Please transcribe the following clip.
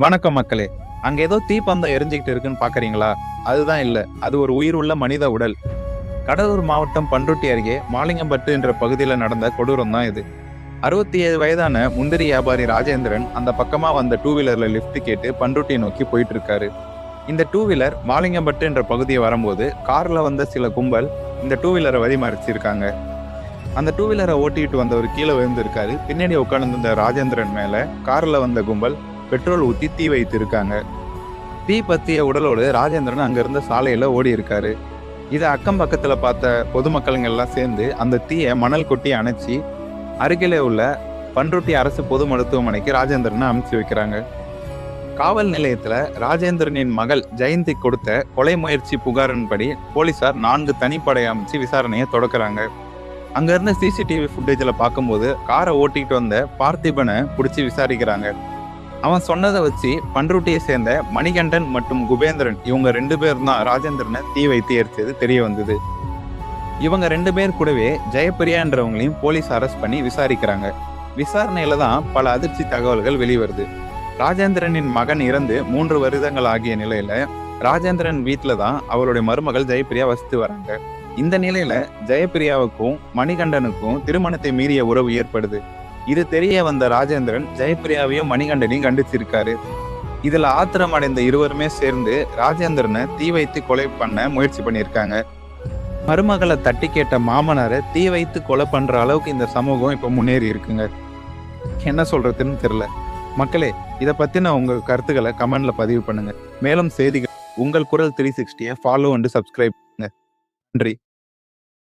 வணக்கம் மக்களே. அங்க ஏதோ தீப்பந்தம் எரிஞ்சுக்கிட்டு இருக்குன்னு பாக்குறீங்களா? அதுதான் இல்ல. அது ஒரு உயிர் உள்ள மனித உடல். கடலூர் மாவட்டம் பண்ருட்டி அருகே மாலிங்கம்பட்டு என்ற பகுதியில நடந்த கொடூரம் தான் இது. 67 வயதான முந்திரி வியாபாரி ராஜேந்திரன் அந்த பக்கமா வந்த டூ வீலர்ல லிஃப்ட் கேட்டு பண்ருட்டியை நோக்கி போயிட்டு இருக்காரு. இந்த டூ வீலர் மாலிங்கம்பட்டு என்ற பகுதியை வரும்போது கார்ல வந்த சில கும்பல் இந்த டூ வீலரை வழிமறிச்சிருக்காங்க. அந்த டூ வீலரை ஓட்டிட்டு வந்தவர் கீழே விழுந்திருக்காரு. பின்னாடி உட்கார்ந்து ராஜேந்திரன் மேல கார்ல வந்த கும்பல் பெட்ரோல் ஊத்தி தீ வைத்து இருக்காங்க. தீ பத்திய உடலோடு ராஜேந்திரன் அங்க இருந்த சாலையில ஓடி இருக்காரு. இதை அக்கம் பக்கத்துல பார்த்த பொதுமக்கள் எல்லாம் சேர்ந்து அந்த தீயை மணல் கொட்டி அணைச்சி அருகிலே உள்ள பண்ருட்டி அரசு பொது மருத்துவமனைக்கு ராஜேந்திரனை அனுப்பிச்சு வைக்கிறாங்க. காவல் நிலையத்துல ராஜேந்திரனின் மகள் ஜெயந்தி கொடுத்த கொலை முயற்சி புகாரின்படி போலீசார் 4 தனிப்படை அமைச்சு விசாரணையை தொடக்குறாங்க. அங்க இருந்த சிசிடிவி ஃபுட்டேஜ்ல பார்க்கும்போது காரை ஓட்டிக்கிட்டு வந்த பார்த்திபனை பிடிச்சி விசாரிக்கிறாங்க. அவன் சொன்னதை வச்சு பண்ருட்டியை சேர்ந்த மணிகண்டன் மற்றும் குபேந்திரன் இவங்க 2 பேர் தான் ராஜேந்திரனை தீ வைத்து எரிச்சது தெரிய வந்தது. இவங்க 2 பேர் கூடவே ஜெயப்பிரியான்றவங்களையும் போலீஸ் அரெஸ்ட் பண்ணி விசாரிக்கிறாங்க. விசாரணையில தான் பல அதிர்ச்சி தகவல்கள் வெளிவருது. ராஜேந்திரனின் மகன் இறந்து 3 வருடங்கள் ஆகிய நிலையில ராஜேந்திரன் வீட்டுல தான் அவருடைய மருமகள் ஜெயப்பிரியா வசித்து வராங்க. இந்த நிலையில ஜெயப்பிரியாவுக்கும் மணிகண்டனுக்கும் திருமணத்தை மீறிய உறவு ஏற்படுது. இது தெரிய வந்த ராஜேந்திரன் ஜெயப்பிரியாவையும் மணிகண்டனையும் கண்டிச்சிருக்காரு. இதுல ஆத்திரம் அடைந்த இருவருமே சேர்ந்து ராஜேந்திரனை தீ வைத்து கொலை பண்ண முயற்சி பண்ணியிருக்காங்க. மருமகளை தட்டி கேட்ட மாமனாரை தீ வைத்து கொலை பண்ற அளவுக்கு இந்த சமூகம் இப்ப முன்னேறி இருக்குங்க. என்ன சொல்றதுன்னு தெரியல. மக்களே, இதை பத்தின உங்க கருத்துக்களை கமெண்ட்ல பதிவு பண்ணுங்க. மேலும் செய்திகள் உங்கள் குரல் 360 ஃபாலோ அண்ட் சப்ஸ்கிரைப் பண்ணுங்க. நன்றி.